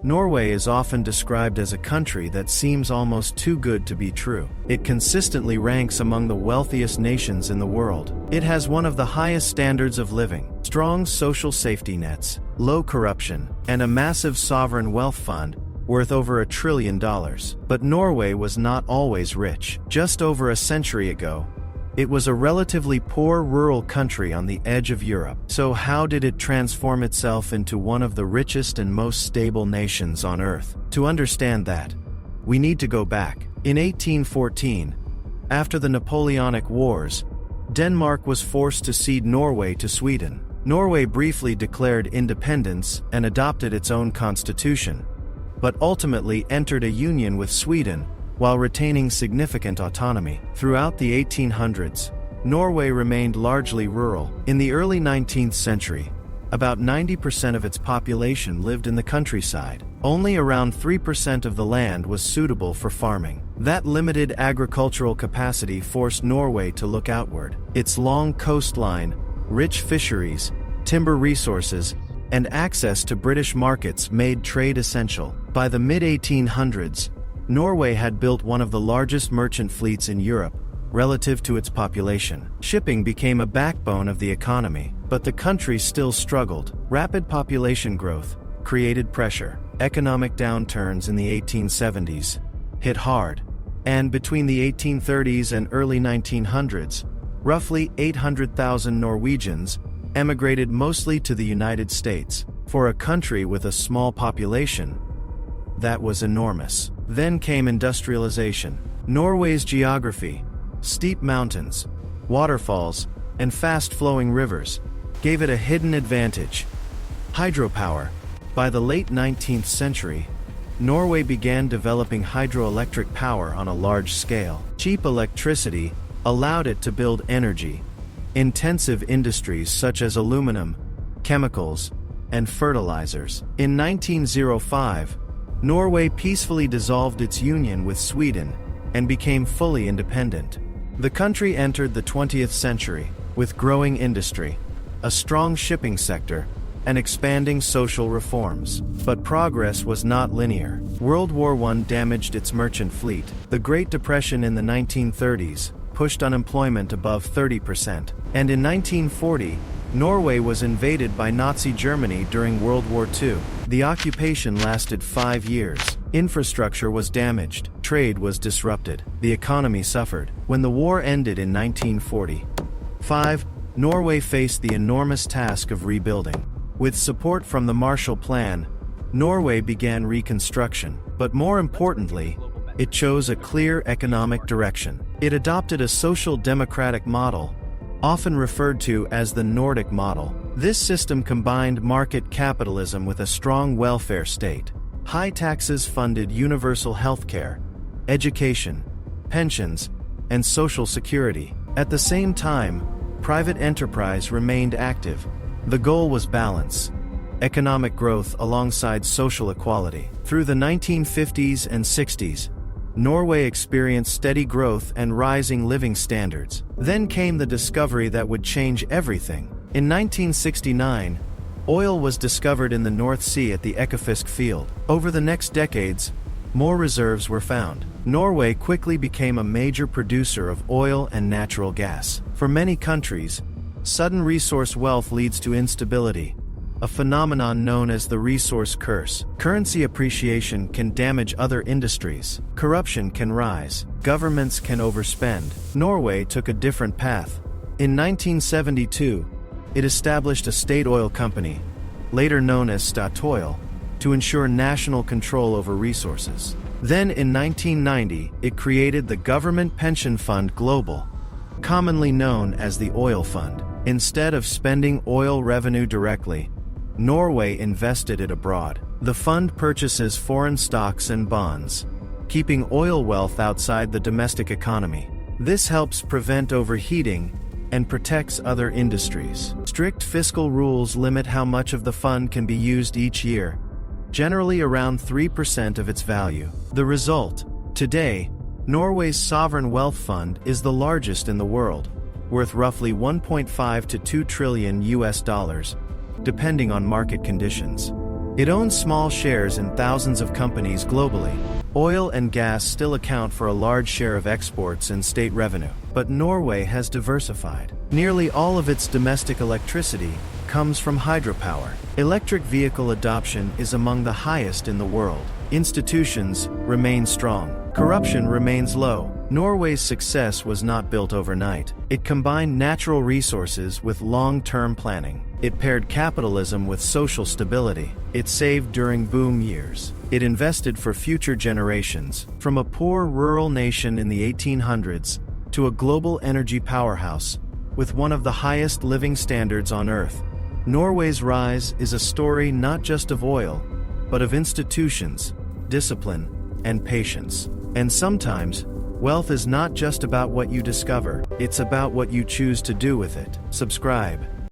Norway is often described as a country that seems almost too good to be true. It consistently ranks among the wealthiest nations in the world. It has one of the highest standards of living, strong social safety nets, low corruption, and a massive sovereign wealth fund worth over $1 trillion. But Norway was not always rich. Just over a century ago, it was a relatively poor rural country on the edge of Europe. So how did it transform itself into one of the richest and most stable nations on Earth? To understand that, we need to go back. In 1814, after the Napoleonic Wars, Denmark was forced to cede Norway to Sweden. Norway briefly declared independence and adopted its own constitution, but ultimately entered a union with Sweden while retaining significant autonomy. Throughout the 1800s, Norway remained largely rural. In the early 19th century, about 90% of its population lived in the countryside. Only around 3% of the land was suitable for farming. That limited agricultural capacity forced Norway to look outward. Its long coastline, rich fisheries, timber resources, and access to British markets made trade essential. By the mid-1800s, Norway had built one of the largest merchant fleets in Europe, relative to its population. Shipping became a backbone of the economy, but the country still struggled. Rapid population growth created pressure. Economic downturns in the 1870s hit hard, and between the 1830s and early 1900s, roughly 800,000 Norwegians emigrated mostly to the United States. For a country with a small population, that was enormous. Then came industrialization. Norway's geography, steep mountains, waterfalls, and fast-flowing rivers gave it a hidden advantage. Hydropower. By the late 19th century, Norway began developing hydroelectric power on a large scale. Cheap electricity allowed it to build energy-intensive industries such as aluminum, chemicals, and fertilizers. In 1905, Norway peacefully dissolved its union with Sweden and became fully independent. The country entered the 20th century with growing industry, a strong shipping sector, and expanding social reforms. But progress was not linear. World War I damaged its merchant fleet. The Great Depression in the 1930s pushed unemployment above 30%. And in 1940, Norway was invaded by Nazi Germany during World War II. The occupation lasted 5 years. Infrastructure was damaged. Trade was disrupted. The economy suffered. When the war ended in 1945, Norway faced the enormous task of rebuilding. With support from the Marshall Plan, Norway began reconstruction. But more importantly, it chose a clear economic direction. It adopted a social democratic model, often referred to as the Nordic model. This system combined market capitalism with a strong welfare state. High taxes funded universal healthcare, education, pensions, and social security. At the same time, private enterprise remained active. The goal was balance, economic growth alongside social equality. Through the 1950s and 60s, Norway experienced steady growth and rising living standards. Then came the discovery that would change everything. In 1969, oil was discovered in the North Sea at the Ekofisk field. Over the next decades, more reserves were found. Norway quickly became a major producer of oil and natural gas. For many countries, sudden resource wealth leads to instability, a phenomenon known as the resource curse. Currency appreciation can damage other industries. Corruption can rise. Governments can overspend. Norway took a different path. In 1972, it established a state oil company, later known as Statoil, to ensure national control over resources. Then in 1990, it created the Government Pension Fund Global, commonly known as the Oil Fund. Instead of spending oil revenue directly, Norway invested it abroad. The fund purchases foreign stocks and bonds, keeping oil wealth outside the domestic economy. This helps prevent overheating and protects other industries. Strict fiscal rules limit how much of the fund can be used each year, generally around 3% of its value. The result: today, Norway's sovereign wealth fund is the largest in the world, worth roughly $1.5 to $2 trillion, depending on market conditions. It owns small shares in thousands of companies globally. Oil and gas still account for a large share of exports and state revenue, but Norway has diversified. Nearly all of its domestic electricity comes from hydropower. Electric vehicle adoption is among the highest in the world. Institutions remain strong. Corruption remains low. Norway's success was not built overnight. It combined natural resources with long-term planning. It paired capitalism with social stability. It saved during boom years. It invested for future generations. From a poor rural nation in the 1800s to a global energy powerhouse with one of the highest living standards on Earth, Norway's rise is a story not just of oil, but of institutions, discipline, and patience. And sometimes, wealth is not just about what you discover, it's about what you choose to do with it. Subscribe.